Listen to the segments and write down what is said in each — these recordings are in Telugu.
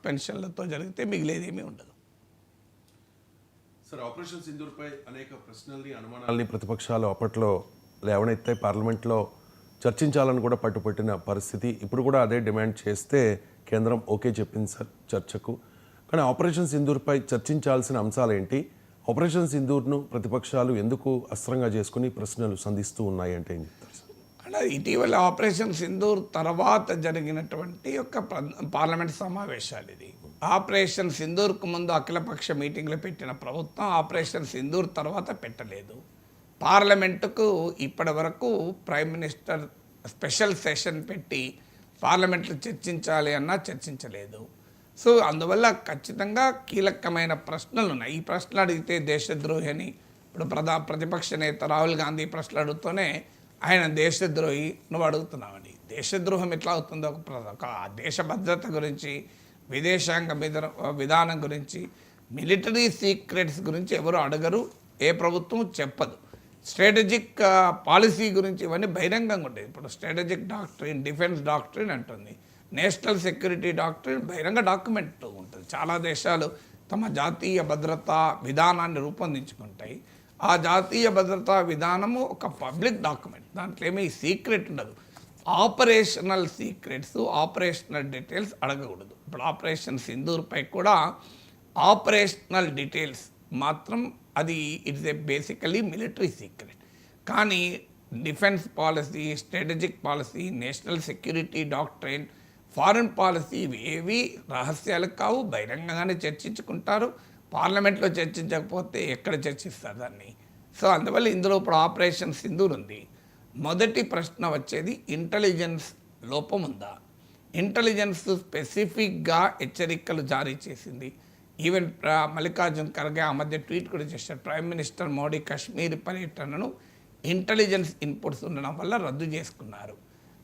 సస్పెన్షన్లతో జరిగితే మిగిలేదేమీ ఉండదు. సార్, ఆపరేషన్ సింధూర్పై అనేక ప్రశ్నల్ని అనుమానాలని ప్రతిపక్షాలు అప్పట్లో లేవనెత్తే పార్లమెంట్లో చర్చించాలని కూడా పట్టుపట్టిన పరిస్థితి. ఇప్పుడు కూడా అదే డిమాండ్ చేస్తే కేంద్రం ఓకే చెప్పింది సార్ చర్చకు. కానీ ఆపరేషన్ సింధూర్పై చర్చించాల్సిన అంశాలు ఏంటి? ఆపరేషన్ సింధూర్ను ప్రతిపక్షాలు ఎందుకు అస్త్రంగా చేసుకుని ప్రశ్నలు సంధిస్తూ ఉన్నాయి అంటే ఏం చెప్తారు సార్? అంటే ఇటీవల ఆపరేషన్ సింధూర్ తర్వాత జరిగినటువంటి ఒక పార్లమెంట్ సమావేశాలు ఇది. ఆపరేషన్ సింధూర్కు ముందు అఖిలపక్ష మీటింగ్లు పెట్టిన ప్రభుత్వం ఆపరేషన్ సింధూర్ తర్వాత పెట్టలేదు. పార్లమెంటుకు ఇప్పటి వరకు ప్రైమ్ మినిస్టర్ స్పెషల్ సెషన్ పెట్టి పార్లమెంట్లో చర్చించాలి అన్నా చర్చించలేదు. సో అందువల్ల ఖచ్చితంగా కీలకమైన ప్రశ్నలు ఉన్నాయి. ఈ ప్రశ్నలు అడిగితే దేశద్రోహి అని ఇప్పుడు ప్రతిపక్ష నేత రాహుల్ గాంధీ ప్రశ్నలు అడుగుతూనే ఆయన దేశద్రోహి నువ్వు అడుగుతున్నావని. దేశద్రోహం ఎట్లా అవుతుందో ఒక దేశ భద్రత గురించి, విదేశాంగ విధానం గురించి, మిలిటరీ సీక్రెట్స్ గురించి ఎవరు అడగరు, ఏ ప్రభుత్వం చెప్పదు. స్ట్రాటజిక్ పాలసీ గురించి ఇవన్నీ బహిరంగంగా ఉండేది. ఇప్పుడు స్ట్రాటజిక్ డాక్ట్రిన్, డిఫెన్స్ డాక్ట్రిన్ అంటుంది, నేషనల్ సెక్యూరిటీ డాక్ట్రిన్ బహిరంగ డాక్యుమెంట్ ఉంటుంది. చాలా దేశాలు తమ జాతీయ భద్రతా విధానాన్ని రూపొందించుకుంటాయి. ఆ జాతీయ భద్రతా విధానము ఒక పబ్లిక్ డాక్యుమెంట్, దాంట్లో ఏమీ సీక్రెట్ ఉండదు. ఆపరేషనల్ సీక్రెట్స్, ఆపరేషనల్ డీటెయిల్స్ అడగకూడదు. ఇప్పుడు ఆపరేషన్ సింధూర్పై కూడా ఆపరేషనల్ డీటెయిల్స్ మాత్రం అది it's a basically military secret. కానీ defence policy, strategic policy, national security doctrine, foreign policy ఇవి ఏవి రహస్యాలు కావు, బహిరంగంగానే చర్చించుకుంటారు. పార్లమెంట్లో చర్చించకపోతే ఎక్కడ చర్చిస్తారు దాన్ని? సో అందువల్ల ఇందులో ఇప్పుడు ఆపరేషన్ సింధూర్ ఉంది. మొదటి ప్రశ్న వచ్చేది ఇంటెలిజెన్స్ లోపం ఉందా? ఇంటెలిజెన్స్ స్పెసిఫిక్గా హెచ్చరికలు జారీ చేసింది. ఈవెన్ మల్లికార్జున్ ఖర్గే ఆ మధ్య ట్వీట్ కూడా చేశారు, ప్రైమ్ మినిస్టర్ మోడీ కాశ్మీర్ పర్యటనను ఇంటెలిజెన్స్ ఇన్పుట్స్ ఉండడం వల్ల రద్దు చేసుకున్నారు.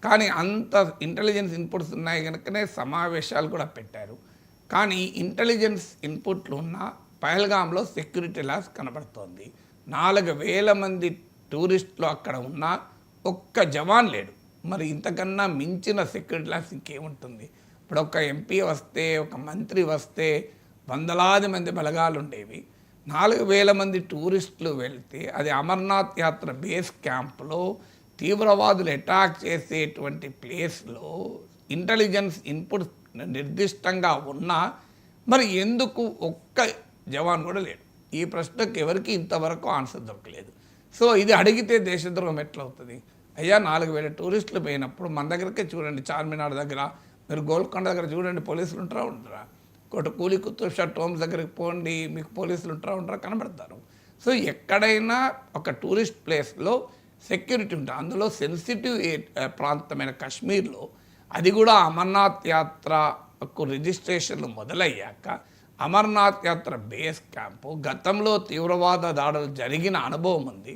కానీ అంత ఇంటెలిజెన్స్ ఇన్పుట్స్ ఉన్నాయి కనుకనే సమావేశాలు కూడా పెట్టారు. కానీ ఇంటెలిజెన్స్ ఇన్పుట్లు ఉన్న పహల్గామ్లో సెక్యూరిటీ లాస్ కనబడుతోంది. 4,000 మంది టూరిస్టులు అక్కడ ఉన్నా ఒక్క జవాన్ లేడు. మరి ఇంతకన్నా మించిన సెక్యూరిటీ లాస్ ఇంకేముంటుంది? ఇప్పుడు ఒక ఎంపీ వస్తే, ఒక మంత్రి వస్తే వందలాది మంది బలగాలు ఉండేవి. 4,000 మంది టూరిస్టులు వెళ్తే అది అమర్నాథ్ యాత్ర బేస్ క్యాంప్లో తీవ్రవాదులు అటాక్ చేసేటువంటి ప్లేస్లో ఇంటెలిజెన్స్ ఇన్పుట్ నిర్దిష్టంగా ఉన్నా మరి ఎందుకు ఒక్క జవాన్ కూడా లేడు? ఈ ప్రశ్నకు ఎవరికి ఇంతవరకు ఆన్సర్ దొరకలేదు. సో ఇది అడిగితే దేశద్రోహం ఎట్లవుతుంది? అయ్యా, 4,000 టూరిస్టులు పోయినప్పుడు మన దగ్గరకే చూడండి, చార్మినార్ దగ్గర, మీరు గోల్కొండ దగ్గర చూడండి, పోలీసులు ఉంటారా? కూలి కుతుబ్ షా టోమ్స్ దగ్గరికి పోండి, మీకు పోలీసులు ఉంటారా? కనబడతారు. సో ఎక్కడైనా ఒక టూరిస్ట్ ప్లేస్లో సెక్యూరిటీ ఉంటుంది. అందులో సెన్సిటివ్ ప్రాంతమైన కాశ్మీర్లో, అది కూడా అమర్నాథ్ యాత్రకు రిజిస్ట్రేషన్లు మొదలయ్యాక అమర్నాథ్ యాత్ర బేస్ క్యాంపు, గతంలో తీవ్రవాద దాడులు జరిగిన అనుభవం ఉంది.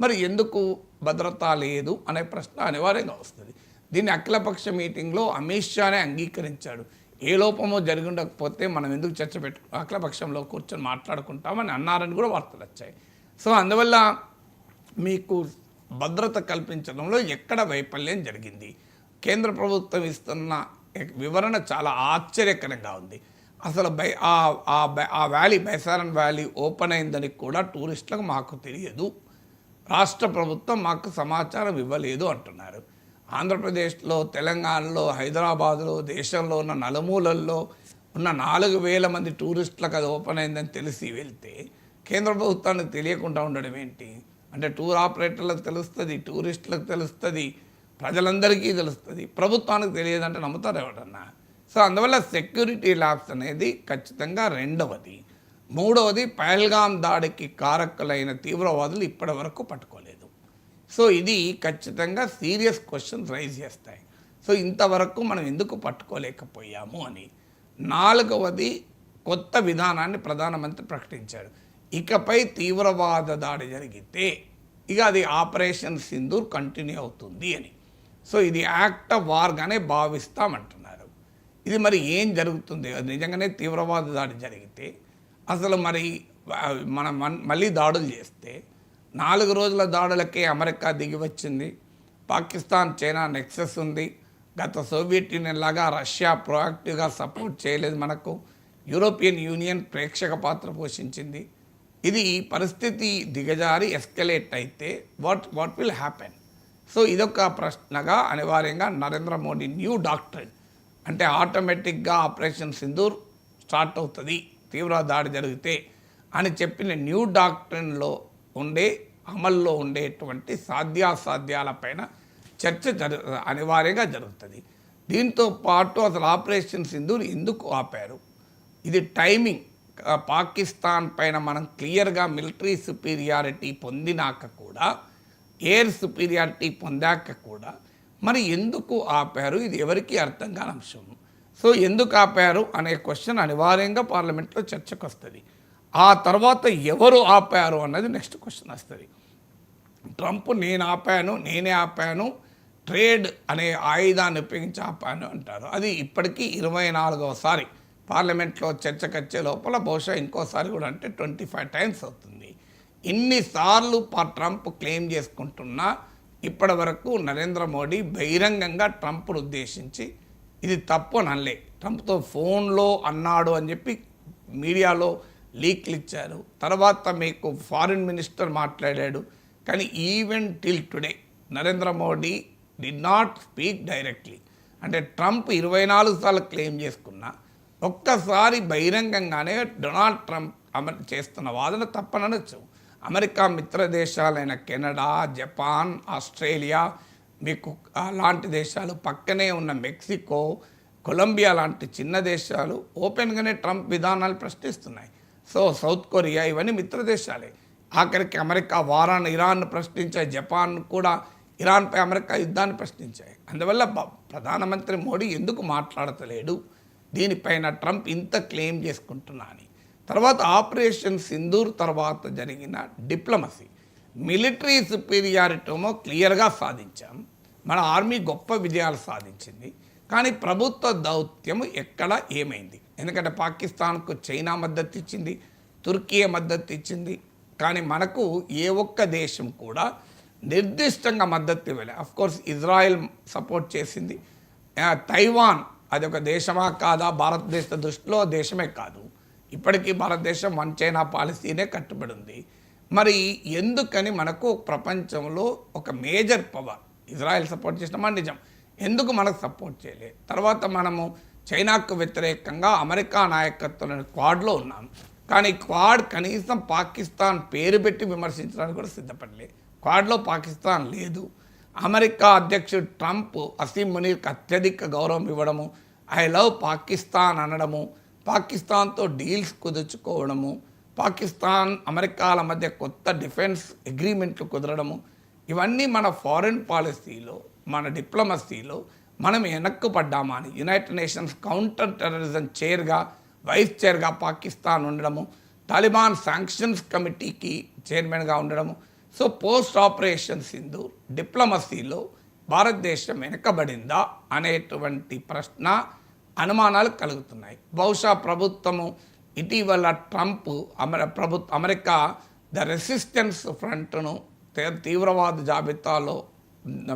మరి ఎందుకు భద్రత లేదు అనే ప్రశ్న అనివార్యంగా వస్తుంది. దీన్ని అఖిలపక్ష మీటింగ్లో అమిత్ షానే అంగీకరించాడు. ఏ లోపమో జరిగి ఉండకపోతే మనం ఎందుకు చర్చ అఖిలపక్షంలో కూర్చొని మాట్లాడుకుంటామని అన్నారని కూడా వార్తలు వచ్చాయి. సో అందువల్ల మీకు భద్రత కల్పించడంలో ఎక్కడ వైఫల్యం జరిగింది? కేంద్ర ప్రభుత్వం ఇస్తున్న వివరణ చాలా ఆశ్చర్యకరంగా ఉంది. అసలు ఆ వ్యాలీ, బైసారన్ వ్యాలీ ఓపెన్ అయిందని కూడా టూరిస్టులకు మాకు తెలియదు, రాష్ట్ర ప్రభుత్వం మాకు సమాచారం ఇవ్వలేదు అంటున్నారు. ఆంధ్రప్రదేశ్లో, తెలంగాణలో, హైదరాబాదులో, దేశంలో ఉన్న నలుమూలల్లో ఉన్న 4,000 మంది టూరిస్టులకు అది ఓపెన్ అయిందని తెలిసి వెళ్తే కేంద్ర ప్రభుత్వానికి తెలియకుండా ఉండడం ఏంటి? అంటే టూర్ ఆపరేటర్లకు తెలుస్తుంది, టూరిస్టులకు తెలుస్తుంది, ప్రజలందరికీ తెలుస్తుంది, ప్రభుత్వానికి తెలియదంటే నమ్ముతారు ఎవరన్నా? సో అందువల్ల సెక్యూరిటీ ల్యాబ్స్ అనేది ఖచ్చితంగా రెండవది. మూడవది, పహల్గామ్ దాడికి కారకులైన తీవ్రవాదులు ఇప్పటి వరకు పట్టుకోలేదు. సో ఇది ఖచ్చితంగా సీరియస్ క్వశ్చన్స్ రైజ్ చేస్తాయి. సో ఇంతవరకు మనం ఎందుకు పట్టుకోలేకపోయాము అని. నాలుగవది, కొత్త విధానాన్ని ప్రధానమంత్రి ప్రకటించాడు. ఇకపై తీవ్రవాద దాడి జరిగితే ఇక అది ఆపరేషన్ సింధూర్ కంటిన్యూ అవుతుంది అని. సో ఇది యాక్ట్ ఆఫ్ వార్గానే భావిస్తామంటున్నారు. ఇది మరి ఏం జరుగుతుంది? అది నిజంగానే తీవ్రవాద దాడి జరిగితే అసలు మరి మనం మళ్ళీ దాడులు చేస్తే 4 రోజుల దాడులకే అమెరికా దిగి వచ్చింది. పాకిస్తాన్, చైనా నెక్సెస్ ఉంది. గత సోవియట్ యూనియన్ లాగా రష్యా ప్రోయాక్టివ్గా సపోర్ట్ చేయలేదు మనకు. యూరోపియన్ యూనియన్ ప్రేక్షక పాత్ర పోషించింది. ఇది పరిస్థితి దిగజారి ఎస్కలేట్ అయితే వాట్ విల్ హ్యాపెన్? సో ఇదొక ప్రశ్నగా అనివార్యంగా నరేంద్ర మోడీ న్యూ డాక్ట్రిన్ అంటే ఆటోమేటిక్గా ఆపరేషన్ సింధూర్ స్టార్ట్ అవుతుంది తీవ్ర దాడి జరిగితే అని చెప్పిన న్యూ డాక్ట్రిన్లో అమల్లో ఉండేటువంటి సాధ్యాసాధ్యాలపైన చర్చ అనివార్యంగా జరుగుతుంది. దీంతో పాటు అసలు ఆపరేషన్ సింధూర్ ఎందుకు ఆపారు, ఇది టైమింగ్, పాకిస్తాన్ పైన మనం క్లియర్గా మిలిటరీ సుపీరియారిటీ పొందినాక కూడా, ఎయిర్ సుపీరియారిటీ పొందాక కూడా మరి ఎందుకు ఆపారు, ఇది ఎవరికి అర్థం కాని అంశం. సో ఎందుకు ఆపారు అనే క్వశ్చన్ అనివార్యంగా పార్లమెంట్లో చర్చకు వస్తుంది. ఆ తర్వాత ఎవరు ఆపారు అన్నది నెక్స్ట్ క్వశ్చన్ వస్తుంది. ట్రంప్ నేనే ఆపాను, ట్రేడ్ అనే ఆయుధాన్ని ఉపయోగించి ఆపాను అంటారు. అది ఇప్పటికీ 24వసారి పార్లమెంట్లో చర్చకు వచ్చే లోపల బహుశా ఇంకోసారి కూడా అంటే 25 టైమ్స్ అవుతుంది. ఇన్నిసార్లు ట్రంప్ క్లెయిమ్ చేసుకుంటున్నా ఇప్పటి వరకు నరేంద్ర మోడీ బహిరంగంగా ట్రంప్ను ఉద్దేశించి ఇది తప్పు అని అనలే. ట్రంప్తో ఫోన్లో అన్నాడు అని చెప్పి మీడియాలో లీక్లు ఇచ్చారు. తర్వాత మీకు ఫారిన్ మినిస్టర్ మాట్లాడాడు. కానీ even till today Narendra Modi did not speak directly. అంటే ట్రంప్ 24 సార్లు క్లెయిమ్ చేసుకున్నా ఒక్కసారి బహిరంగంగానే డొనాల్డ్ ట్రంప్ చేస్తున్న వాదన తప్పననొచ్చు. అమెరికా మిత్ర దేశాలైన కెనడా, జపాన్, ఆస్ట్రేలియా, మీకు అలాంటి దేశాలు పక్కనే ఉన్న మెక్సికో, కొలంబియా లాంటి చిన్న దేశాలు ఓపెన్గానే ట్రంప్ విధానాలు ప్రశ్నిస్తున్నాయి. సో సౌత్ కొరియా ఇవన్నీ మిత్ర దేశాలే. ఆఖరికి అమెరికా ఇరాన్ను ప్రశ్నించాయి. జపాన్ కూడా ఇరాన్పై అమెరికా యుద్ధాన్ని ప్రశ్నించాయి. అందువల్ల ప్రధానమంత్రి మోడీ ఎందుకు మాట్లాడతలేడు దీనిపైన ట్రంప్ ఇంత క్లెయిమ్ చేసుకుంటున్నా అని. తర్వాత ఆపరేషన్ సింధూర్ తర్వాత జరిగిన డిప్లొమసీ, మిలిటరీ సుపీరియారిటీమో క్లియర్గా సాధించాం. మన ఆర్మీ గొప్ప విజయాలు సాధించింది. కానీ ప్రభుత్వ దౌత్యం ఎక్కడ ఏమైంది? ఎందుకంటే పాకిస్తాన్కు చైనా మద్దతు ఇచ్చింది, తుర్కీ మద్దతు ఇచ్చింది. కానీ మనకు ఏ ఒక్క దేశం కూడా నిర్దిష్టంగా మద్దతు ఇవ్వలే. అఫ్కోర్స్ ఇజ్రాయెల్ సపోర్ట్ చేసింది. తైవాన్ అది ఒక దేశమా కాదా? భారతదేశ దృష్టిలో దేశమే కాదు. ఇప్పటికీ భారతదేశం వన్ చైనా పాలసీనే కట్టుబడి ఉంది. మరి ఎందుకని మనకు ప్రపంచంలో ఒక మేజర్ పవర్ ఇజ్రాయెల్ సపోర్ట్ చేసినామా నిజం, ఎందుకు మనకు సపోర్ట్ చేయలేదు? తర్వాత మనము చైనాకు వ్యతిరేకంగా అమెరికా నాయకత్వంలోని క్వాడ్లో ఉన్నాం. కానీ క్వాడ్ కనీసం పాకిస్తాన్ పేరు పెట్టి విమర్శించడానికి కూడా సిద్ధపడలేదు. క్వాడ్లో పాకిస్తాన్ లేదు. అమెరికా అధ్యక్షుడు ట్రంప్ అసీం మునీర్కి అత్యధిక గౌరవం ఇవ్వడము, ఐ లవ్ పాకిస్తాన్ అనడము, పాకిస్తాన్తో డీల్స్ కుదుర్చుకోవడము, పాకిస్తాన్ అమెరికాల మధ్య కొత్త డిఫెన్స్ అగ్రిమెంట్లు కుదరడము, ఇవన్నీ మన ఫారిన్ పాలసీలో, మన డిప్లొమసీలో మనం వెనక్కుపడ్డామా అని. యునైటెడ్ నేషన్స్ కౌంటర్ టెర్రరిజం చైర్గా, వైస్ చైర్గా పాకిస్తాన్ ఉండడము, తాలిబాన్ శాంక్షన్స్ కమిటీకి చైర్మన్గా ఉండడము. సో పోస్ట్ ఆపరేషన్ సింధూర్ డిప్లొమసీలో భారతదేశం వెనకబడిందా అనేటువంటి ప్రశ్న, అనుమానాలు కలుగుతున్నాయి. బహుశా ప్రభుత్వము ఇటీవల ట్రంప్ అమెరికా ద రెసిస్టెన్స్ ఫ్రంట్ను తీవ్రవాద జాబితాలో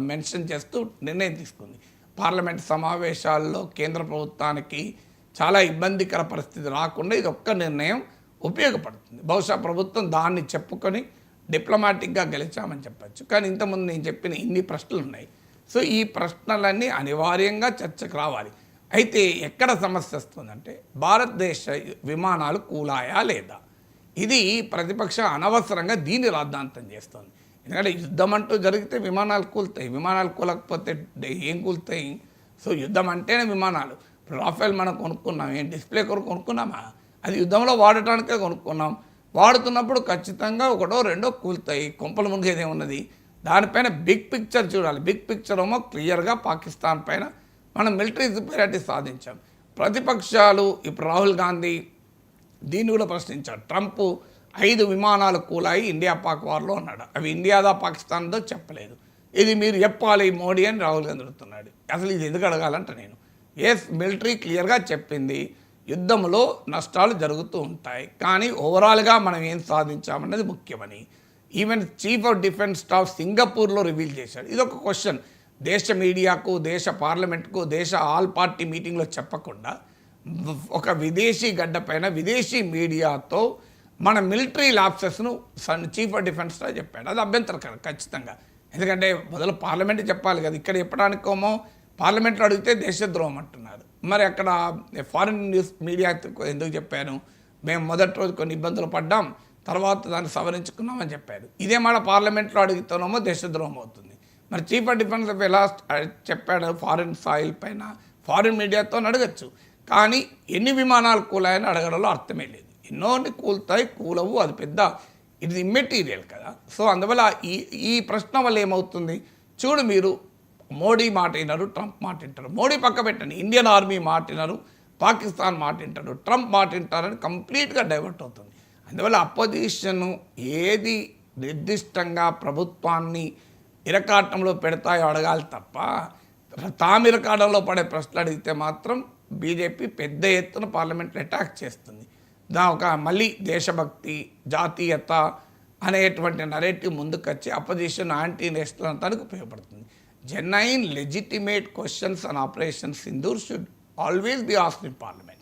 మెన్షన్ చేస్తూ నిర్ణయం తీసుకుంది. పార్లమెంట్ సమావేశాల్లో కేంద్ర ప్రభుత్వానికి చాలా ఇబ్బందికర పరిస్థితి రాకుండా ఇది ఒక్క నిర్ణయం ఉపయోగపడుతుంది. బహుశా ప్రభుత్వం దాన్ని చెప్పుకొని డిప్లొమాటిక్గా గెలిచామని చెప్పచ్చు. కానీ ఇంతకుముందు నేను చెప్పిన ఇన్ని ప్రశ్నలు ఉన్నాయి. సో ఈ ప్రశ్నలన్నీ అనివార్యంగా చర్చకు రావాలి. అయితే ఎక్కడ సమస్య వస్తుందంటే భారతదేశ విమానాలు కూలాయా లేదా? ఇది ప్రతిపక్ష అనవసరంగా దీన్ని రాద్ధాంతం చేస్తుంది. ఎందుకంటే యుద్ధం అంటూ జరిగితే విమానాలు కూలుతాయి, విమానాలు కూలకపోతే ఏం కూలుతాయి? సో యుద్ధం అంటేనే విమానాలు. ఇప్పుడు రాఫెల్ మనం కొనుక్కున్నాం, ఏం డిస్ప్లే కొనుక్కున్నామా? అది యుద్ధంలో వాడటానికే కొనుక్కున్నాం. వాడుతున్నప్పుడు ఖచ్చితంగా ఒకటో రెండో కూలుతాయి, కొంపలు మునిగేది ఏమున్నది? దానిపైన బిగ్ పిక్చర్ చూడాలి. బిగ్ పిక్చర్ ఏమో క్లియర్గా పాకిస్తాన్ పైన మనం మిలిటరీ సుపీరియారిటీ సాధించాం. ప్రతిపక్షాలు ఇప్పుడు రాహుల్ గాంధీ దీన్ని కూడా ప్రశ్నించాడు. ట్రంప్ 5 విమానాలు కూలాయి ఇండియా పాక్ వార్లో అన్నాడు. అవి ఇండియాదా పాకిస్తాన్దో చెప్పలేదు. ఇది మీరు చెప్పాలి మోడీ అని రాహుల్ గాంధీ అడుగుతున్నాడు. అసలు ఇది ఎందుకు అడగాలంట నేను? మిలిటరీ క్లియర్గా చెప్పింది యుద్ధంలో నష్టాలు జరుగుతూ ఉంటాయి, కానీ ఓవరాల్గా మనం ఏం సాధించామన్నది ముఖ్యమని even chief of defence staff సింగపూర్లో రివీల్ చేశాడు. ఇది ఒక క్వశ్చన్. దేశ మీడియాకు, దేశ పార్లమెంట్కు, దేశ ఆల్ పార్టీ మీటింగ్లో చెప్పకుండా ఒక విదేశీ గడ్డ పైన విదేశీ మీడియాతో మన మిలిటరీ ల్యాప్సెస్ను చీఫ్ ఆఫ్ డిఫెన్స్లో చెప్పాడు. అది అభ్యంతరకరం ఖచ్చితంగా. ఎందుకంటే మొదలు పార్లమెంట్ చెప్పాలి కదా, ఇక్కడ చెప్పడానికేమో పార్లమెంట్లో అడిగితే దేశద్రోహం అంటున్నారు. మరి అక్కడ ఫారిన్ న్యూస్ మీడియా ఎందుకు చెప్పాను, మేము మొదటి రోజు కొన్ని ఇబ్బందులు పడ్డాం, తర్వాత దాన్ని సవరించుకున్నామని చెప్పారు. ఇదే మన పార్లమెంట్లో అడుగుతున్నామో దేశద్రోహం అవుతుంది. మరి చీఫ్ ఆఫ్ డిఫెన్స్ ఎలా చెప్పాడు ఫారిన్ సాయిల్ పైన, ఫారిన్ మీడియాతో అడగచ్చు. కానీ ఎన్ని విమానాలు కూలాయని అడగడంలో అర్థమే లేదు. ఎన్నోని కూలుతాయి, కూలవు, అది పెద్ద ఇది ఇమ్మెటీరియల్ కదా. సో అందువల్ల ఈ ప్రశ్న వల్ల ఏమవుతుంది, చూడు మీరు మోడీ మాట వినరు, ట్రంప్ మాట వింటారు. మోడీ పక్క పెట్టండి, ఇండియన్ ఆర్మీ మాట వినరు, పాకిస్తాన్ మాట వింటారు, ట్రంప్ మాట వింటారని కంప్లీట్గా డైవర్ట్ అవుతుంది. అందువల్ల అపోజిషన్ ఏది నిర్దిష్టంగా ప్రభుత్వాన్ని ఇరకాటంలో పెడతాయో అడగాలి తప్ప తాము ఇరకాటంలో పడే ప్రశ్నలు అడిగితే మాత్రం బీజేపీ పెద్ద ఎత్తున పార్లమెంట్లో అటాక్ చేస్తుంది. ఒక మళ్ళీ దేశభక్తి, జాతీయత అనేటువంటి నరేటివ్ ముందుకొచ్చి అపోజిషన్ యాంటీ నేషనల్ అంతానికి ఉపయోగపడుతుంది. Genuine legitimate questions on operation Sindoor should always be asked in parliament.